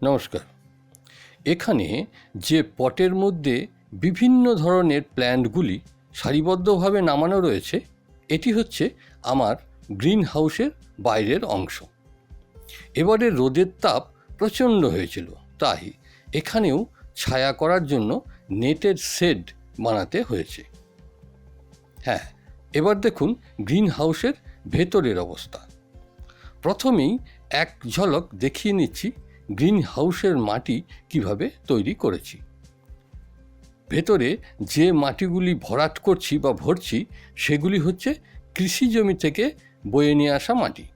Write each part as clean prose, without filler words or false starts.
নমস্কার। এখানে যে পটের মধ্যে বিভিন্ন ধরনের প্ল্যান্টগুলি সারিবদ্ধভাবে নামানো রয়েছে, এটি হচ্ছে আমার গ্রিন হাউসের বাইরের অংশ। এবারে রোদের তাপ প্রচণ্ড হয়েছিল, তাই এখানেও ছায়া করার জন্য নেটের শেড বানাতে হয়েছে। হ্যাঁ, এবার দেখুন গ্রিন হাউসের ভেতরের অবস্থা। প্রথমেই এক ঝলক দেখিয়ে নিচ্ছি গ্রিন হাউসের মাটি কিভাবে তৈরি করেছি। ভেতরে যে মাটিগুলি ভরাট করছি বা ভরছি, সেগুলি হচ্ছে কৃষি জমি থেকে বয়ে নিয়ে আসা মাটি।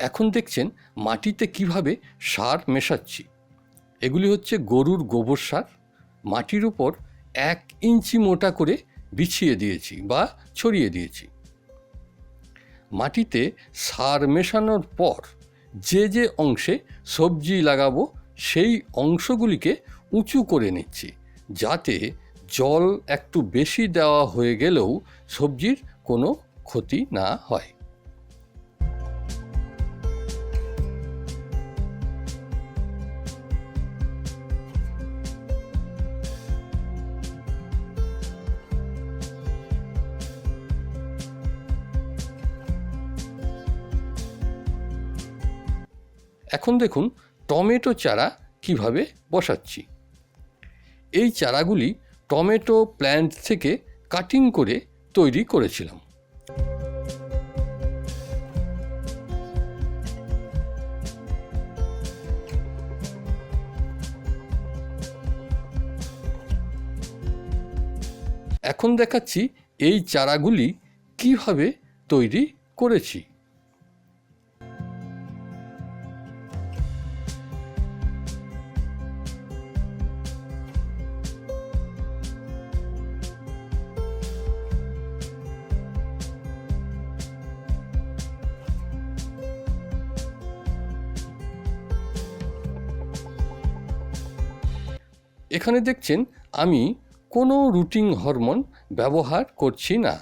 এখন দেখছেন মাটিতে কিভাবে সার মেশাচ্ছি। এগুলি হচ্ছে গরুর গোবর সার। মাটির উপর 1 ইঞ্চি মোটা করে বিছিয়ে দিয়েছি বা ছড়িয়ে দিয়েছি। মাটিতে সার মেশানোর পর যে যে অংশে সবজি লাগাবো, সেই অংশগুলিকে উঁচু করে নিচ্ছি, যাতে জল একটু বেশি দেওয়া হয়ে গেলেও সবজির কোনো ক্ষতি না হয়। এখন দেখুন টমেটো চারা কিভাবে বসাচ্ছি। এই চারাগুলি টমেটো প্ল্যান্ট থেকে কাটিং করে তৈরি করেছিলাম। এখন দেখাচ্ছি এই চারাগুলি কিভাবে তৈরি করেছি। এখানে দেখছেন আমি কোনো রুটিং হরমোন ব্যবহার করছি না।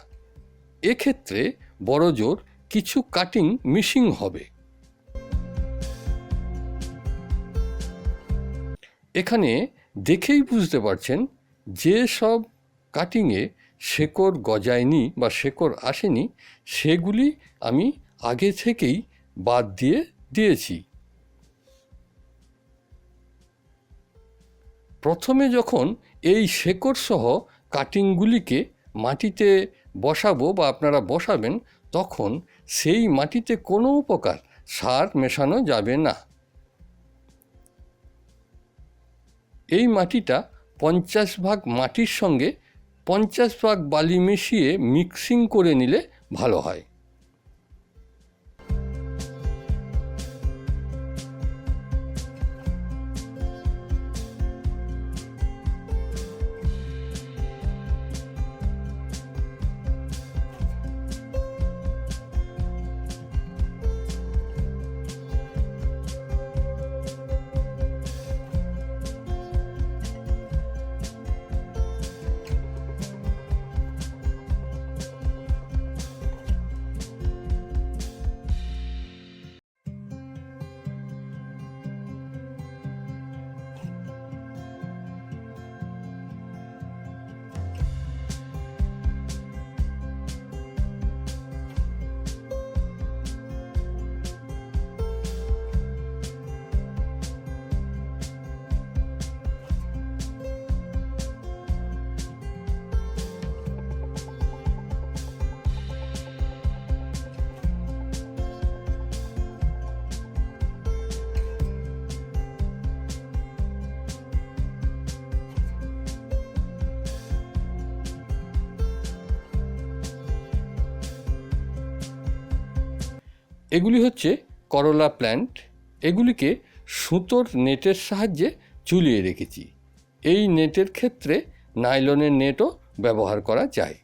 এক্ষেত্রে বড়জোর কিছু কাটিং মিসিং হবে। এখানে দেখেই বুঝতে পারছেন যে সব কাটিংয়ে শেকড় গজায়নি বা শেকড় আসেনি, সেগুলি আমি আগে থেকেই বাদ দিয়েছি। প্রথমে যখন এই শেকড় সহ কাটিংগুলিকে মাটিতে বসাবো বা আপনারা বসাবেন, তখন সেই মাটিতে কোনো প্রকার সার মেশানো যাবে না। এই মাটিটা 50 ভাগ মাটির সঙ্গে 50 ভাগ বালি মিশিয়ে মিক্সিং করে নিলে ভালো হয়। এগুলি হচ্ছে করলা প্ল্যান্ট। এগুলিকে সুতোর নেটের সাহায্যে ঝুলিয়ে রেখেছি। এই নেটের ক্ষেত্রে নাইলনের নেটও ব্যবহার করা যায়।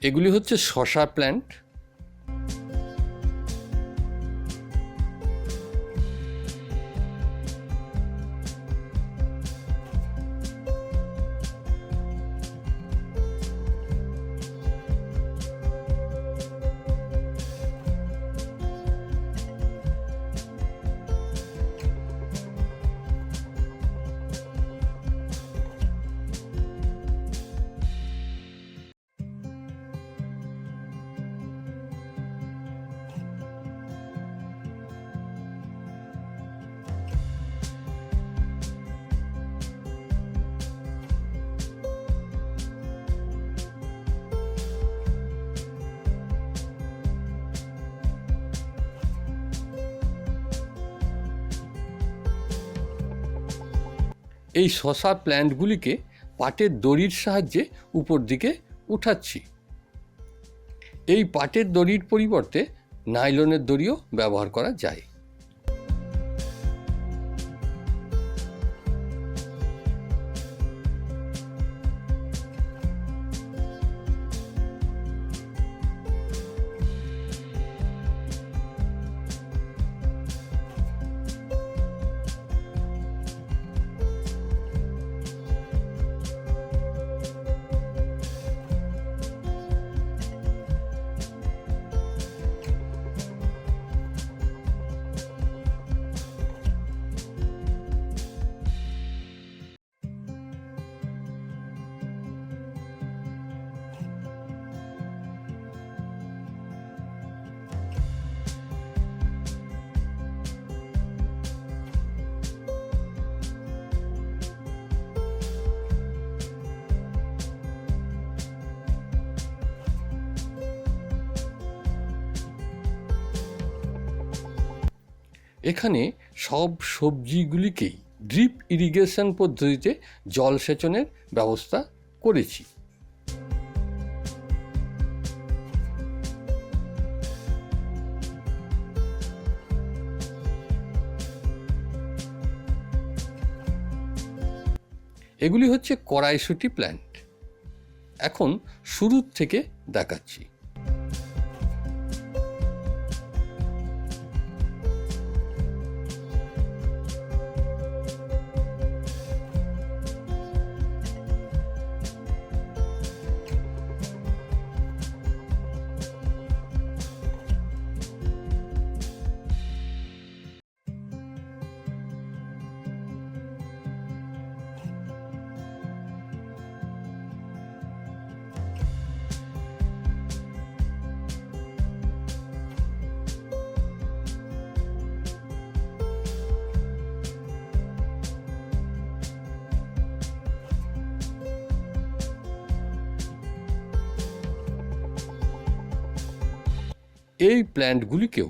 এগুলি হচ্ছে শসা প্ল্যান্ট। এই শসা প্ল্যান্টগুলিকে পাটের দড়ির সাহায্যে উপর দিকে উঠাচ্ছি। এই পাটের দড়ির পরিবর্তে নাইলনের দড়িও ব্যবহার করা যায়। এখানে সব সবজিগুলিকেই ড্রিপ ইরিগেশন পদ্ধতিতে জলসেচনের ব্যবস্থা করেছি। এগুলি হচ্ছে কড়াইশুঁটি প্ল্যান্ট। এখন শুরুর থেকে দেখাচ্ছি। এই প্ল্যান্টগুলিকেও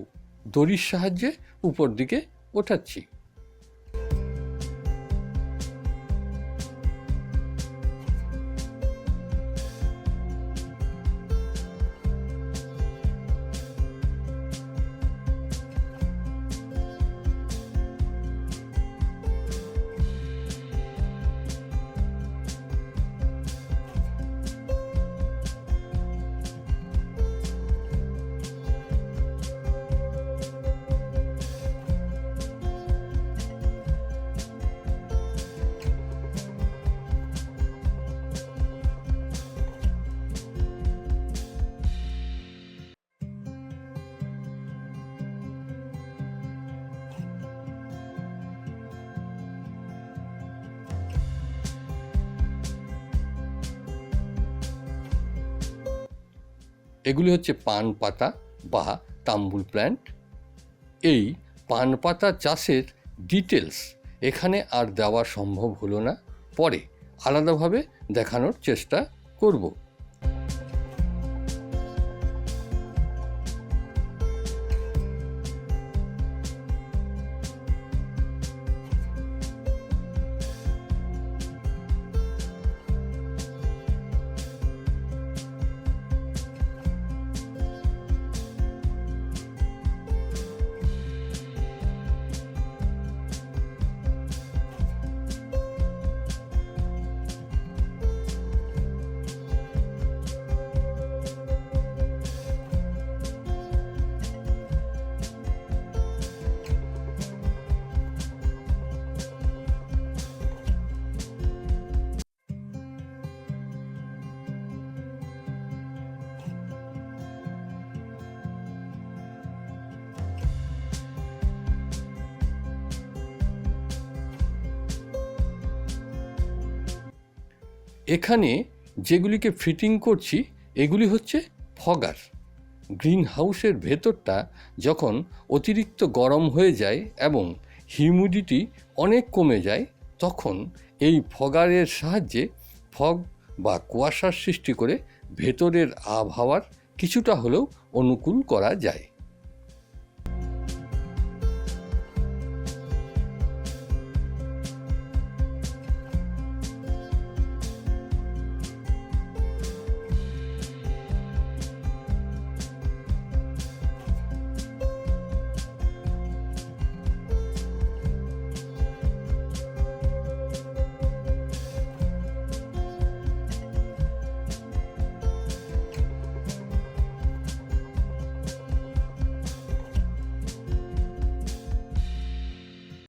দড়ির সাহায্যে উপর দিকে ওঠাচ্ছি। এগুলি হচ্ছে পান পাতা বা তাম্বুল প্ল্যান্ট। এই পান পাতা চাষের ডিটেলস এখানে আর দেওয়া সম্ভব হলো না, পরে আলাদাভাবে দেখানোর চেষ্টা করব। এখানে যেগুলিকে ফিটিং করছি এগুলি হচ্ছে ফগার। গ্রিন হাউসের ভেতরটা যখন অতিরিক্ত গরম হয়ে যায় এবং হিউমিডিটি অনেক কমে যায়, তখন এই ফগারের সাহায্যে ফগ বা কুয়াশার সৃষ্টি করে ভেতরের আবহাওয়ার কিছুটা হলেও অনুকূল করা যায়।